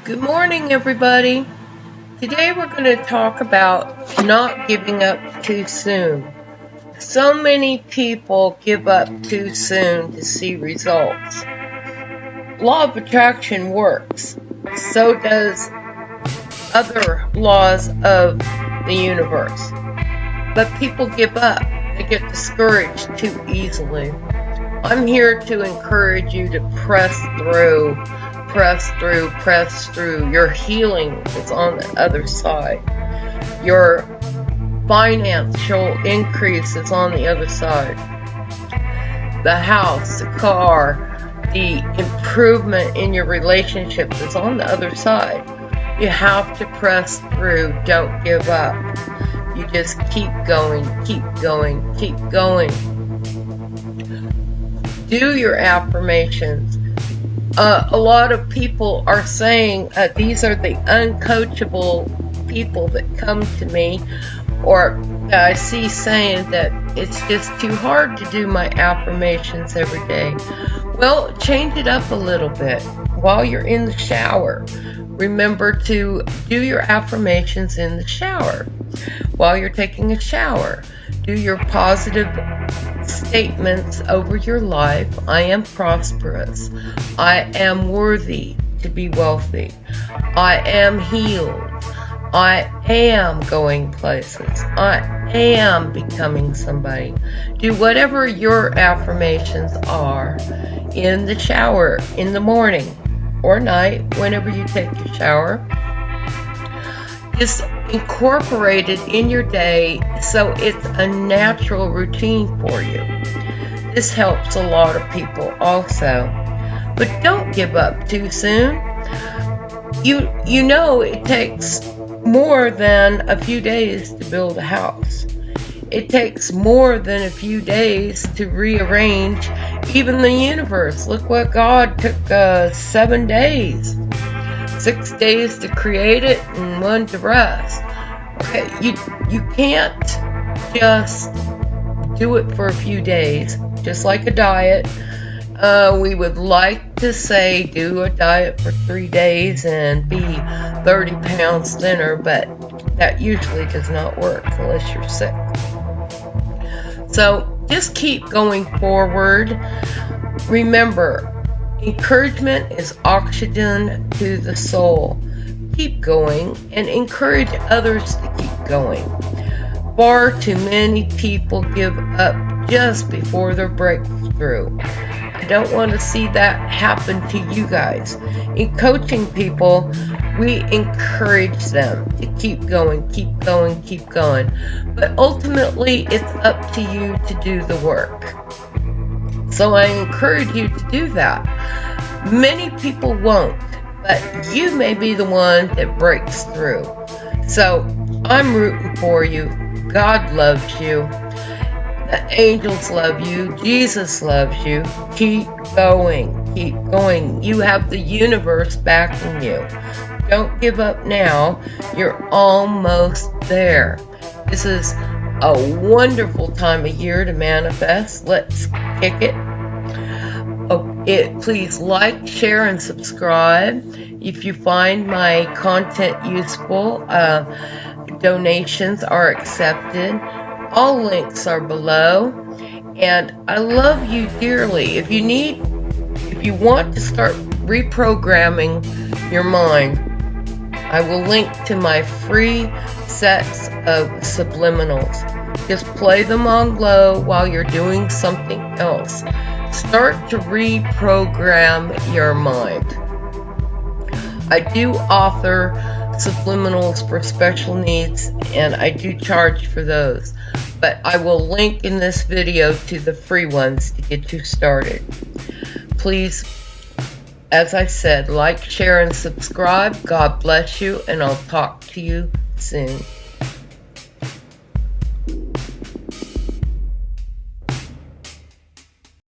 Good morning, everybody. Today we're going to talk about not giving up too soon. So many people give up too soon to see results. Law of attraction works. So does other laws of the universe. But people give up. They get discouraged too easily. I'm here to encourage you to press through. Your healing is on the other side. Your financial increase is on the other side. The house, the car, the improvement in your relationships is on the other side. You have to press through. Don't give up. You just keep going. Do your affirmations. A lot of people are saying these are the uncoachable people that come to me, or that I see saying that it's just too hard to do my affirmations every day. Well, change it up a little bit. While you're in the shower, remember to do your affirmations in the shower. While you're taking a shower, do your positive statements over your life. I am prosperous. I am worthy to be wealthy. I am healed. I am going places. I am becoming somebody. Do whatever your affirmations are in the shower, in the morning or night, whenever you take your shower. Just incorporate it in your day so it's a natural routine for you. This helps a lot of people also. But don't give up too soon. You know it takes more than a few days to build a house. It takes more than a few days to rearrange even the universe. Look what God took 7 days. 6 days to create it and 1 to rest. Okay, you can't just do it for a few days, just like a diet. We would like to say do a diet for 3 days and be 30 pounds thinner, but that usually does not work unless you're sick. So just keep going forward. Remember, encouragement is oxygen to the soul. Keep going and encourage others to keep going. Far too many people give up just before their breakthrough. I don't want to see that happen to you guys. In coaching people, we encourage them to keep going. But ultimately, it's up to you to do the work. So I encourage you to do that. Many people won't, but you may be the one that breaks through. So I'm rooting for you. God loves you. The angels love you. Jesus loves you. Keep going. You have the universe backing you. Don't give up now. You're almost there. This is a wonderful time of year to manifest. Let's kick it. Please like, share, and subscribe. If you find my content useful, donations are accepted. All links are below. And I love you dearly. If you want to start reprogramming your mind, I will link to my free sets of subliminals. Just play them on low while you're doing something else. Start to reprogram your mind. I do offer subliminals for special needs, and I do charge for those. But I will link in this video to the free ones to get you started. Please, as I said, like, share, and subscribe. God bless you, and I'll talk to you soon.